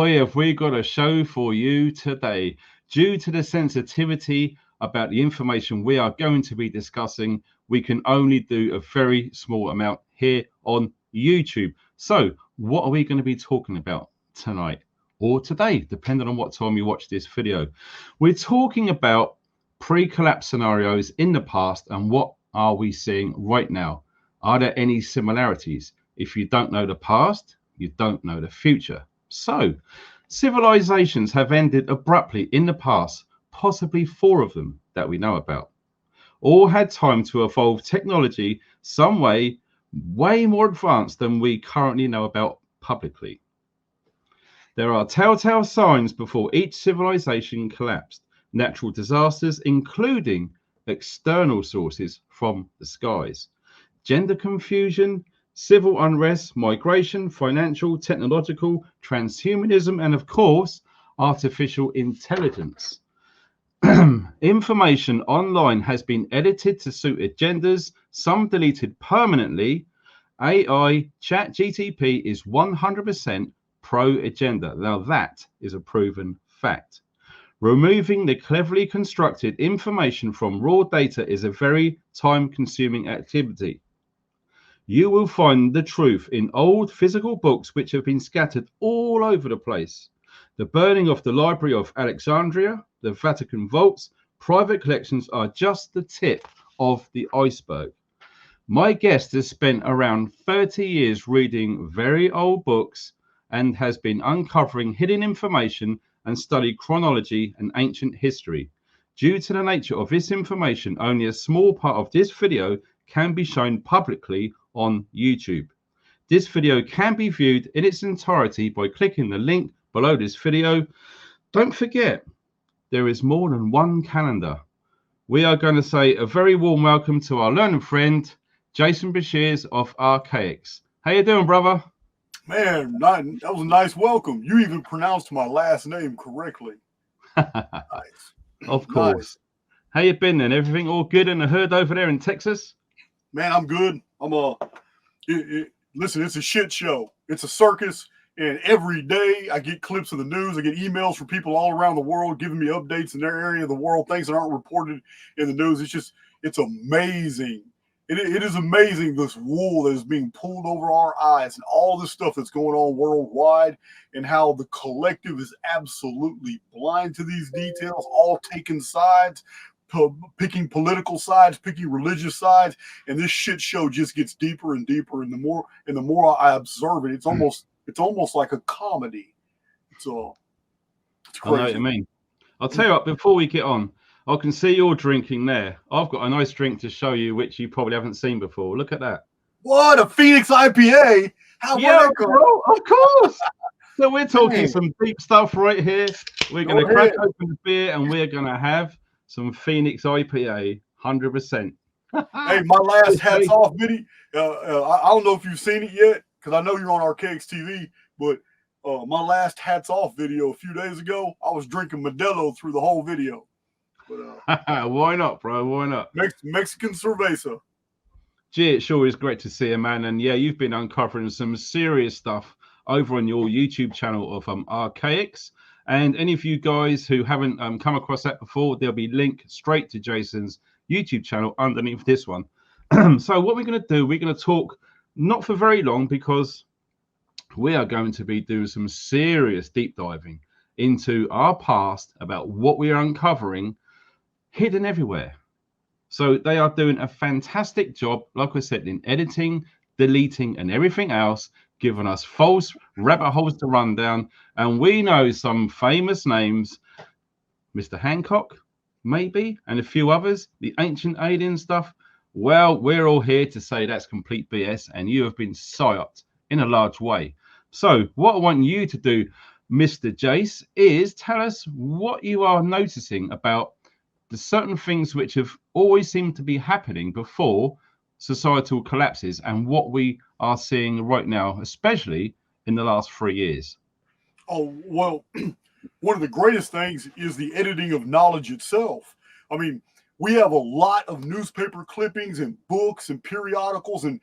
boy, have we got a show for you today. Due to the sensitivity about the information we are going to be discussing, we can only do a very small amount here on YouTube. So what are we going to be talking about tonight or today, depending on what time you watch this video? We're talking about pre-collapse scenarios in the past and what are we seeing right now? Are there any similarities? If you don't know the past, you don't know the future. So civilizations have ended abruptly in the past, possibly 4 of them that we know about. All had time to evolve technology some way more advanced than we currently know about publicly. There are telltale signs before each civilization collapsed. Natural disasters, including external sources from the skies. Gender confusion, civil unrest, migration, financial, technological, transhumanism, and of course, artificial intelligence. Information online has been edited to suit agendas, some deleted permanently. AI, ChatGPT is 100% pro-agenda. Now that is a proven fact. Removing the cleverly constructed information from raw data is a very time-consuming activity. You will find the truth in old physical books which have been scattered all over the place. The burning of the Library of Alexandria, the Vatican vaults, private collections are just the tip of the iceberg. My guest has spent around 30 years reading very old books and has been uncovering hidden information and studied chronology and ancient history. Due to the nature of this information, only a small part of this video can be shown publicly on YouTube. This video can be viewed in its entirety by clicking the link below this video. Don't forget, there is more than one calendar. We are going to say a very warm welcome to our learning friend, Jason Breshears of Archaix. How you doing, brother? Man, that was a nice welcome. You even pronounced my last name correctly. Nice. Of course. Nice. How you been then? Everything all good in the hood over there in Texas? Man, I'm good. Listen, it's a shit show. It's a circus. And every day I get clips of the news. I get emails from people all around the world giving me updates in their area of the world, things that aren't reported in the news. It's amazing. It is amazing, this wool that is being pulled over our eyes and all this stuff that's going on worldwide, and how the collective is absolutely blind to these details, all taking sides, picking political sides, picking religious sides, and this shit show just gets deeper and deeper. And the more I observe it, it's almost like a comedy. It's crazy. I know what you mean. I'll tell you what, before we get on, I can see you're drinking there. I've got a nice drink to show you, which you probably haven't seen before. Look at that. What, a Phoenix IPA? Yeah, bro, of course. So we're talking some deep stuff right here. We're going to crack open the beer and we're going to have some Phoenix IPA, 100%. Hey, my last hats off video. I don't know if you've seen it yet, because I know you're on Archaix TV, but my last hats off video a few days ago, I was drinking Modelo through the whole video. But, why not, bro? Why not? Mexican cerveza. Gee, it sure is great to see you, man. And yeah, you've been uncovering some serious stuff over on your YouTube channel of Archaix. And any of you guys who haven't come across that before, there'll be link straight to Jason's YouTube channel underneath this one. So what we're going to do, we're going to talk not for very long, because we are going to be doing some serious deep diving into our past about what we are uncovering hidden everywhere. So they are doing a fantastic job, like I said, in editing, deleting, and everything else, giving us false rabbit holes to run down. And we know some famous names, Mr. Hancock, maybe, and a few others, the ancient alien stuff. Well, we're all here to say that's complete BS, and you have been psyoped in a large way. So what I want you to do, Mr. Jace, is tell us what you are noticing about the certain things which have always seemed to be happening before societal collapses and what we are seeing right now, especially in the last 3 years. Oh, well, one of the greatest things is the editing of knowledge itself. I mean, we have a lot of newspaper clippings and books and periodicals and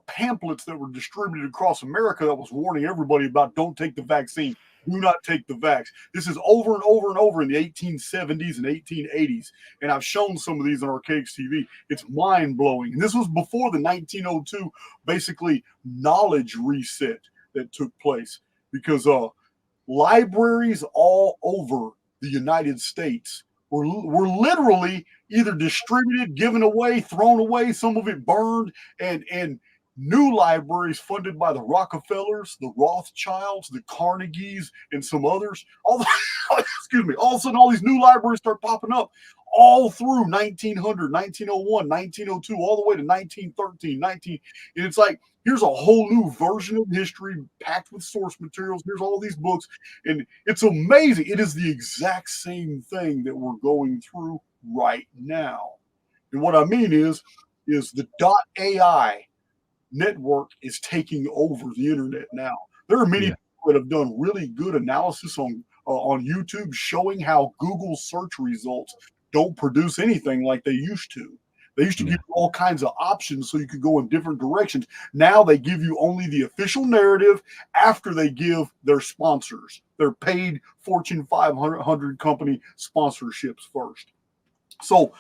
pamphlets that were distributed across America that was warning everybody about don't take the vaccine. Do not take the vax. This is over and over and over in the 1870s and 1880s. And I've shown some of these on Archaix TV. It's mind-blowing. And this was before the 1902, basically, knowledge reset that took place. Because libraries all over the United States were literally either distributed, given away, thrown away, some of it burned, and new libraries funded by the Rockefellers, the Rothschilds, the Carnegies, and some others. Excuse me. All of a sudden, all these new libraries start popping up all through 1900, 1901, 1902, all the way to 1913, and it's like, here's a whole new version of history packed with source materials. Here's all these books, and it's amazing. It is the exact same thing that we're going through right now. And what I mean is the .ai network is taking over the internet now. There are many people that have done really good analysis on YouTube showing how Google search results don't produce anything like they used to. They used to give you all kinds of options so you could go in different directions. Now they give you only the official narrative after they give their sponsors, their paid Fortune 500 company sponsorships first. So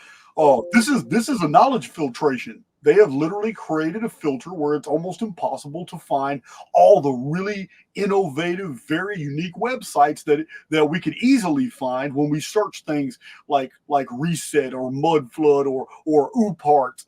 this is a knowledge filtration. They have literally created a filter where it's almost impossible to find all the really innovative, very unique websites that we could easily find when we search things like Reset or Mud Flood or OOPArt,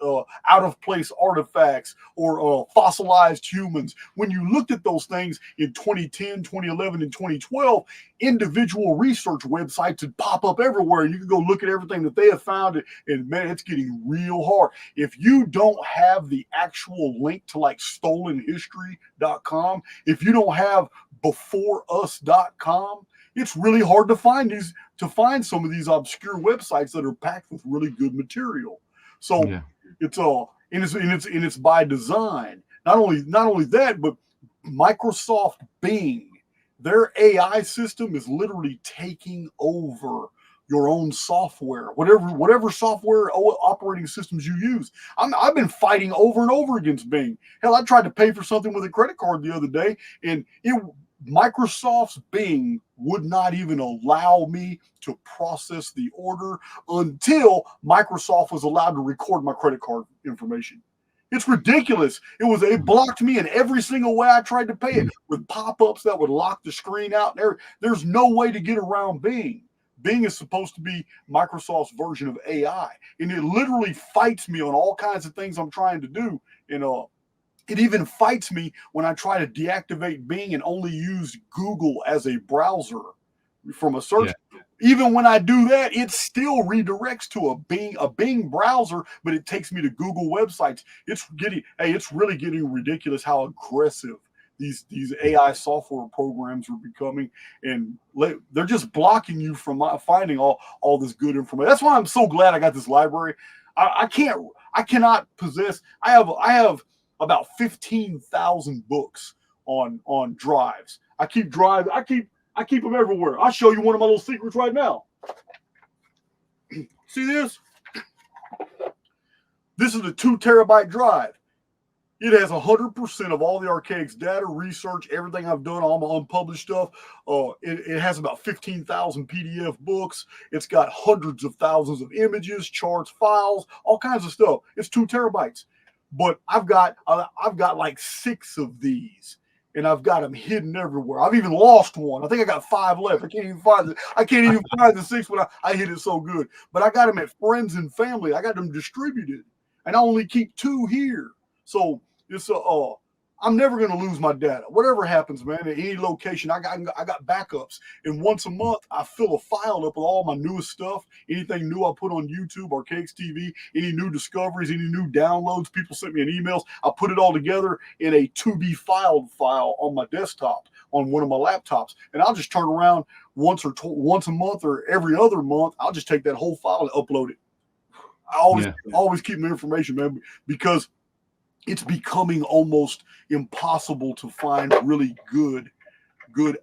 out of place artifacts, or fossilized humans. When you looked at those things in 2010, 2011, and 2012, individual research websites would pop up everywhere. You can go look at everything that they have found, and man, it's getting real hard. If you don't have the actual link to like stolenhistory.com, if you don't have beforeus.com, it's really hard to find some of these obscure websites that are packed with really good material. So it's by design. Not only that, but Microsoft Bing, their AI system is literally taking over your own software, whatever software operating systems you use. I've been fighting over and over against Bing. Hell, I tried to pay for something with a credit card the other day, and Microsoft's Bing would not even allow me to process the order until Microsoft was allowed to record my credit card information. It's ridiculous. It blocked me in every single way I tried to pay it, with pop-ups that would lock the screen out. There's no way to get around Bing. Bing is supposed to be Microsoft's version of AI, and it literally fights me on all kinds of things I'm trying to do. And it even fights me when I try to deactivate Bing and only use Google as a browser from a search. Yeah. Even when I do that, it still redirects to a Bing browser, but it takes me to Google websites. It's really getting ridiculous how aggressive these AI software programs are becoming, and they're just blocking you from finding all this good information. That's why I'm so glad I got this library. I cannot possess. I have about 15,000 books on drives. I keep them everywhere. I'll show you one of my little secrets right now. See this? This is a 2 terabyte drive. It has 100% of all the Archaix data, research, everything I've done, all my unpublished stuff. It has about 15,000 PDF books. It's got hundreds of thousands of images, charts, files, all kinds of stuff. It's 2 terabytes. But I've got like 6 of these, and I've got them hidden everywhere. I've even lost one. I think I got 5 left. I can't even find the 6th one. I hid it so good. But I got them at friends and family. I got them distributed, and I only keep 2 here. So it's I'm never going to lose my data. Whatever happens, man, at any location, I got backups. And once a month, I fill a file up with all my newest stuff, anything new I put on YouTube, Archaix TV, any new discoveries, any new downloads. People sent me an emails. I put it all together in a to be filed file on my desktop on one of my laptops, and I'll just turn around once a month or every other month. I'll just take that whole file and upload it. I always keep my information, man, because it's becoming almost impossible to find really good,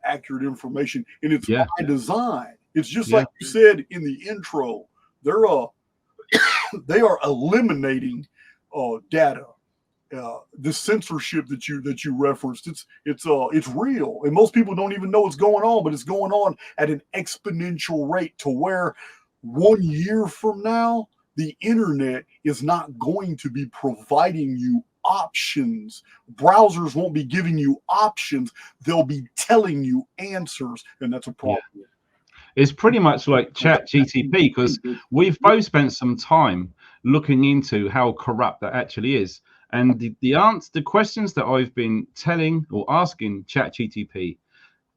accurate information. And it's by design. It's just like you said in the intro, they are eliminating data. this censorship that you referenced, it's real, and most people don't even know what's going on, but it's going on at an exponential rate to where 1 year from now, the internet is not going to be providing you options. Browsers won't be giving you options. They'll be telling you answers, and that's a problem. Yeah. It's pretty much like ChatGTP, because we've both spent some time looking into how corrupt that actually is. And the questions that I've been telling or asking ChatGTP,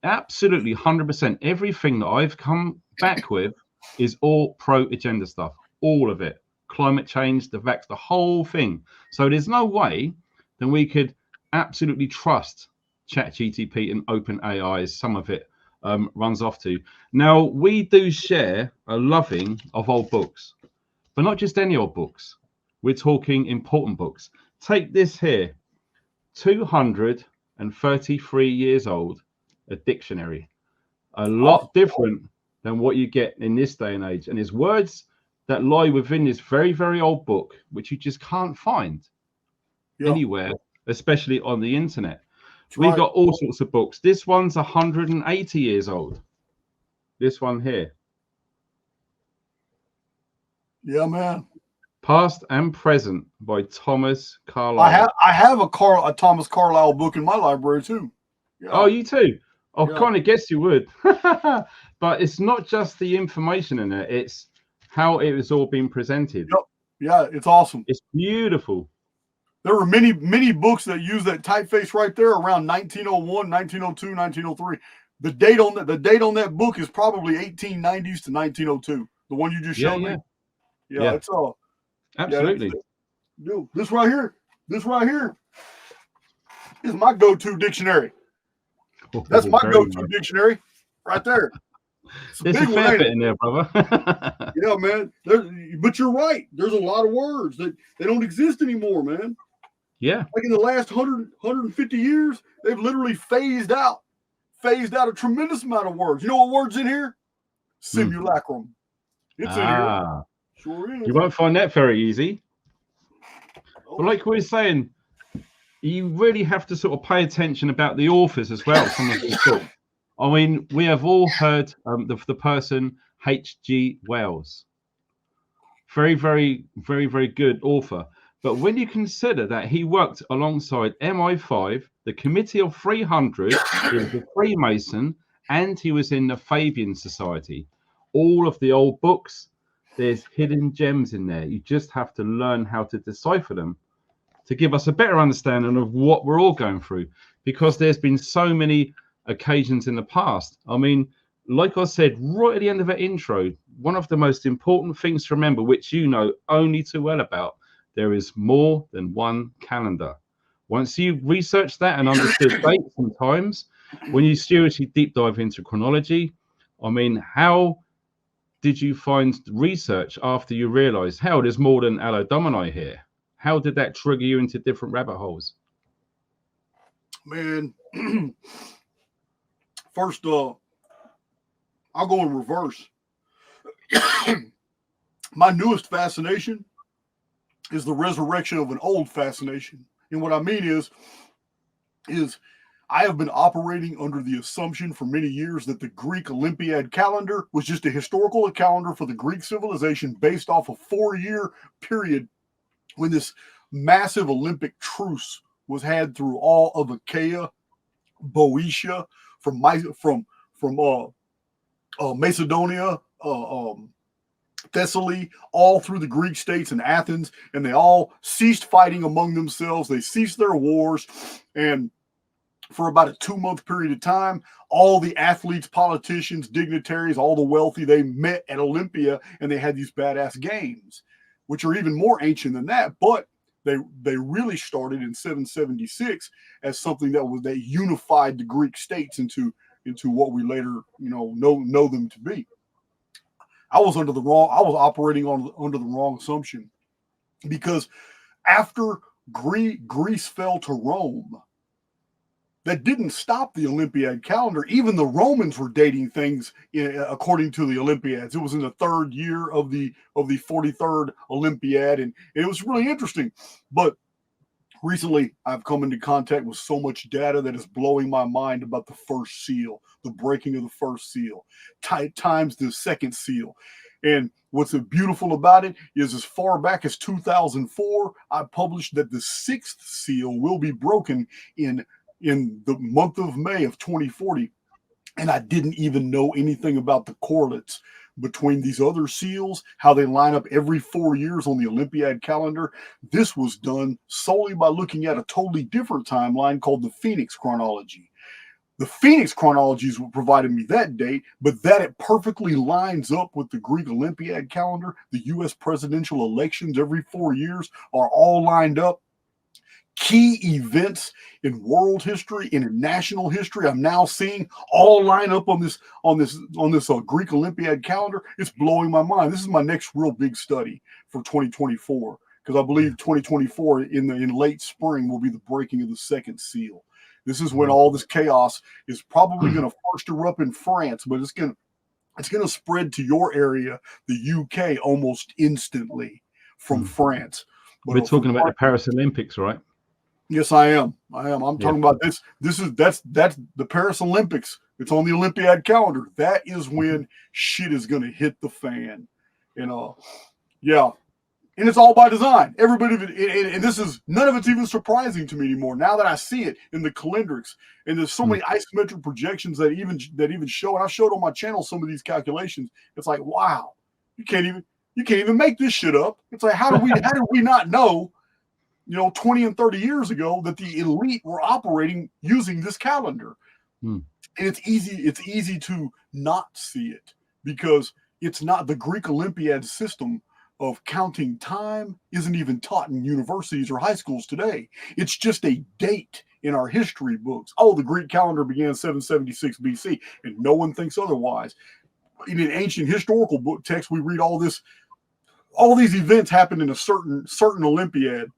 absolutely 100%, everything that I've come back with is all pro-agenda stuff, all of it. Climate change, the vax, the whole thing. So there's no way that we could absolutely trust ChatGTP and OpenAI, as some of it runs off to. Now, we do share a loving of old books, but not just any old books. We're talking important books. Take this here, 233 years old, a dictionary. A lot different than what you get in this day and age. And there's words that lie within this very, very old book, which you just can't find anywhere, especially on the internet. We've got all sorts of books. This one's 180 years old. This one here. Yeah, man. Past and Present by Thomas Carlyle. I have a Thomas Carlyle book in my library too. Yeah. Oh, you too? I kind of guessed you would. But it's not just the information in it, it's how it was all being presented. Yep. Yeah, it's awesome. It's beautiful. There were many books that use that typeface right there around 1901, 1902, 1903. The date on that book is probably 1890s to 1902. The one you just showed me. Yeah, it's all absolutely. Dude, this right here is my go-to dictionary. That's my go-to dictionary right there. There's a fair bit in there, brother. Yeah, man. But you're right. There's a lot of words that they don't exist anymore, man. Yeah. Like in the last 150 years, they've literally phased out a tremendous amount of words. You know what word's in here? Simulacrum. It's in here. Sure is. You won't find that very easy. But like we were saying, you really have to sort of pay attention about the authors as well. Some of these books. I mean, we have all heard the person H.G. Wells. Very, very, very, very good author. But when you consider that he worked alongside MI5, the Committee of 300, he was a Freemason, and he was in the Fabian Society. All of the old books, there's hidden gems in there. You just have to learn how to decipher them to give us a better understanding of what we're all going through, because there's been so many occasions in the past. I mean, like I said right at the end of that intro, one of the most important things to remember, which you know only too well about, there is more than one calendar. Once you research that and understood dates and times, when you seriously deep dive into chronology, I mean, how did you find research after you realized, hell, there's more than Allo Domini here? How did that trigger you into different rabbit holes? Man, first, I'll go in reverse. My newest fascination is the resurrection of an old fascination. And what I mean is I have been operating under the assumption for many years that the Greek Olympiad calendar was just a historical calendar for the Greek civilization based off a 4-year period when this massive Olympic truce was had through all of Achaia, Boeotia, from Macedonia, Thessaly, all through the Greek states and Athens, and they all ceased fighting among themselves. They ceased their wars, and for about a 2-month period of time, all the athletes, politicians, dignitaries, all the wealthy, they met at Olympia, and they had these badass games, which are even more ancient than that, but they really started in 776 as something that unified the Greek states into what we later know them to be. I was operating under the wrong assumption, because after Greece fell to Rome, that didn't stop the Olympiad calendar. Even the Romans were dating things according to the Olympiads. It was in the 3rd year of the 43rd Olympiad, and it was really interesting. But Recently, I've come into contact with so much data that is blowing my mind about the first seal, the breaking of the first seal, times the second seal. And what's beautiful about it is as far back as 2004, I published that the sixth seal will be broken in the month of May of 2040. And I didn't even know anything about the correlates between these other seals, how they line up every 4 years on the Olympiad calendar. This was done solely by looking at a totally different timeline called the Phoenix chronology. The Phoenix chronology is what provided me that date, but that it perfectly lines up with the Greek Olympiad calendar. The U.S. presidential elections every 4 years are all lined up. Key events in world history, in national history, I'm now seeing all line up on this Greek Olympiad calendar. It's blowing my mind. This is my next real big study for 2024, because I believe 2024 in late spring will be the breaking of the second seal. This is when all this chaos is probably going to first erupt in France, but it's going to spread to your area, the UK, almost instantly from France. But we're talking about the Paris Olympics, right? Yes, I am. I'm talking about this. That's the Paris Olympics. It's on the Olympiad calendar. That is when shit is going to hit the fan. Yeah. And it's all by design. Everybody, and this is, none of it's even surprising to me anymore. Now that I see it in the calendrics, and there's so many isometric projections that even show, and I showed on my channel some of these calculations. It's like, wow, you can't even make this shit up. It's like, how did we not know, 20 and 30 years ago that the elite were operating using this calendar? And it's easy to not see it, because it's not the Greek Olympiad system of counting time isn't even taught in universities or high schools today. It's just a date in our history books. Oh, the Greek calendar began 776 BC, and no one thinks otherwise. In an ancient historical book text, we read all these events happened in a certain Olympiad,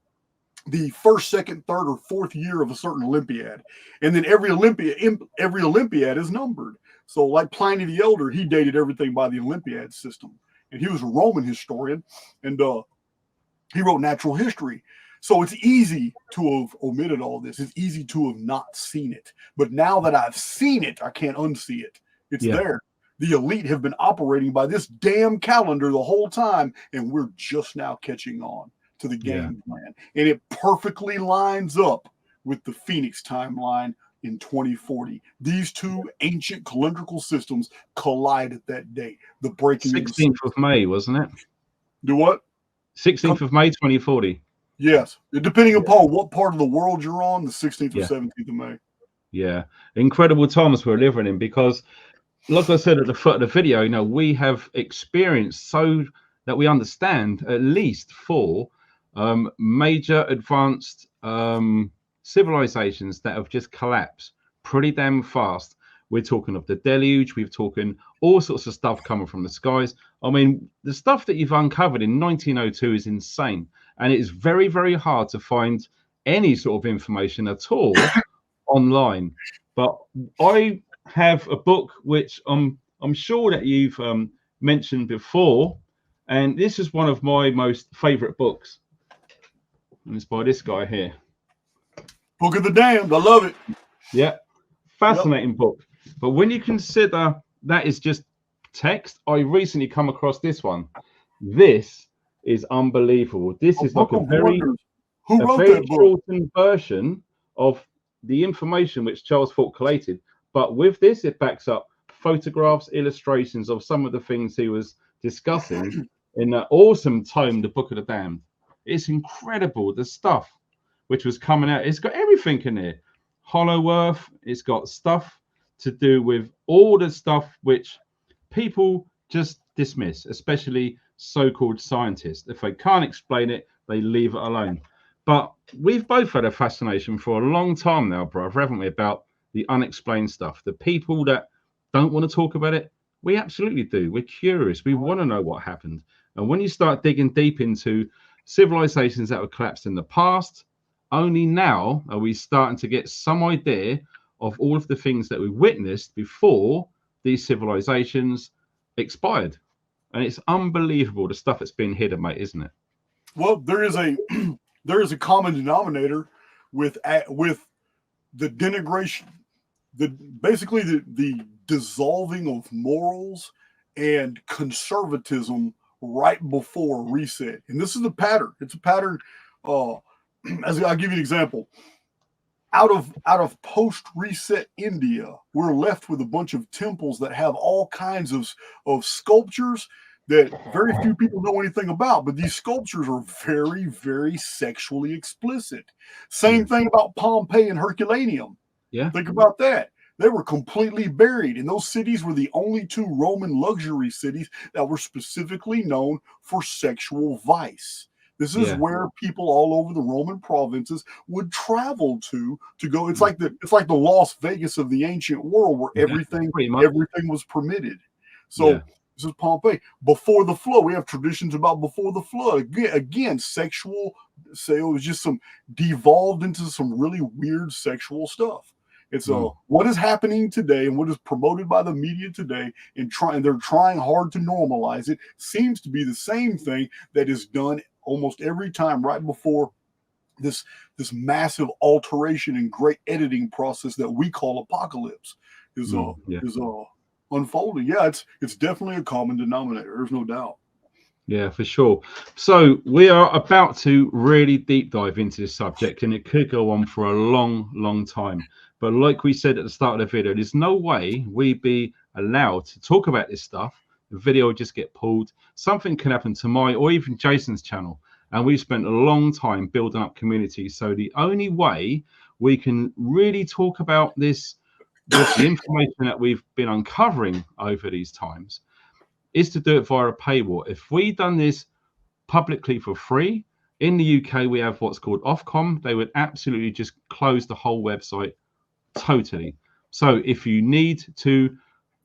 the first, second, third, or fourth year of a certain Olympiad. And then every Olympiad is numbered. So like Pliny the Elder, he dated everything by the Olympiad system. And he was a Roman historian, and he wrote natural history. So it's easy to have omitted all this. It's easy to have not seen it. But now that I've seen it, I can't unsee it. It's there. The elite have been operating by this damn calendar the whole time, and we're just now catching on to the game plan. And it perfectly lines up with the Phoenix timeline in 2040. These two ancient calendrical systems collide at that date. The breaking 16th of May, wasn't it? Do what? 16th of May, 2040. Yes. Depending upon what part of the world you're on, the 16th or 17th of May. Yeah. Incredible times we're living in, because like I said at the foot of the video, we have experienced, so that we understand, at least 4 major advanced civilizations that have just collapsed pretty damn fast. We're talking of the deluge. We're talking all sorts of stuff coming from the skies. I mean, the stuff that you've uncovered in 1902 is insane, and it is very, very hard to find any sort of information at all online. But I have a book which I'm sure that you've mentioned before, and this is one of my most favorite books, and it's by this guy here. Book of the Damned. I love it. Yeah, fascinating book. But when you consider that is just text, I recently come across this one. This is unbelievable. This is like a very shortened version of the information which Charles Fort collated. But with this, it backs up photographs, illustrations of some of the things he was discussing in that awesome tome, The Book of the Damned. It's incredible, the stuff which was coming out. It's got everything in here. Hollow Earth. It's got stuff to do with all the stuff which people just dismiss, especially so-called scientists. If they can't explain it, they leave it alone. But we've both had a fascination for a long time now, brother, haven't we, about the unexplained stuff. The people that don't want to talk about it, we absolutely do. We're curious. We want to know what happened. And when you start digging deep into civilizations that were collapsed in the past, only now are we starting to get some idea of all of the things that we witnessed before these civilizations expired. And it's unbelievable the stuff that's been hidden, mate, isn't it? Well, there is a common denominator with the denigration, basically the dissolving of morals and conservatism right before a reset. And this is a pattern. It's a pattern. As I'll give you an example. Out of post-reset India, we're left with a bunch of temples that have all kinds of sculptures that very few people know anything about. But these sculptures are very, very sexually explicit. Same thing about Pompeii and Herculaneum. Yeah. Think about that. They were completely buried. And those cities were the only two Roman luxury cities that were specifically known for sexual vice. This is where people all over the Roman provinces would travel to go. It's like the Las Vegas of the ancient world, where everything was permitted. So this is Pompeii. Before the flood, we have traditions about before the flood. Again, sexual. Say it was just some devolved into some really weird sexual stuff. It's what is happening today and what is promoted by the media today, and they're trying hard to normalize it. Seems to be the same thing that is done almost every time right before this massive alteration and great editing process that we call apocalypse is unfolding. Yeah, it's definitely a common denominator. There's no doubt. Yeah, for sure. So we are about to really deep dive into this subject, and it could go on for a long, long time. But like we said at the start of the video, there's no way we'd be allowed to talk about this stuff. The video will just get pulled. Something can happen to my or even Jason's channel. And we've spent a long time building up community. So the only way we can really talk about this, the information that we've been uncovering over these times, is to do it via a paywall. If we done this publicly for free, in the UK, we have what's called Ofcom. They would absolutely just close the whole website totally. So if you need to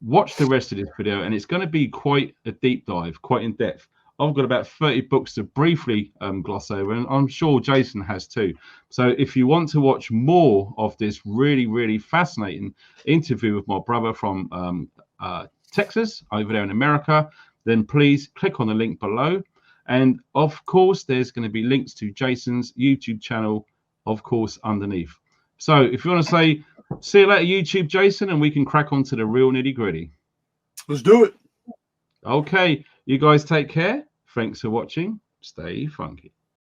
watch the rest of this video, and it's going to be quite a deep dive, quite in depth. I've got about 30 books to briefly gloss over, and I'm sure Jason has too. So if you want to watch more of this really, really fascinating interview with my brother from Texas over there in America, then please click on the link below. And of course, there's going to be links to Jason's YouTube channel, of course, underneath. So if you want to say, see you later, YouTube, Jason, and we can crack on to the real nitty gritty. Let's do it. Okay, you guys take care. Thanks for watching. Stay funky.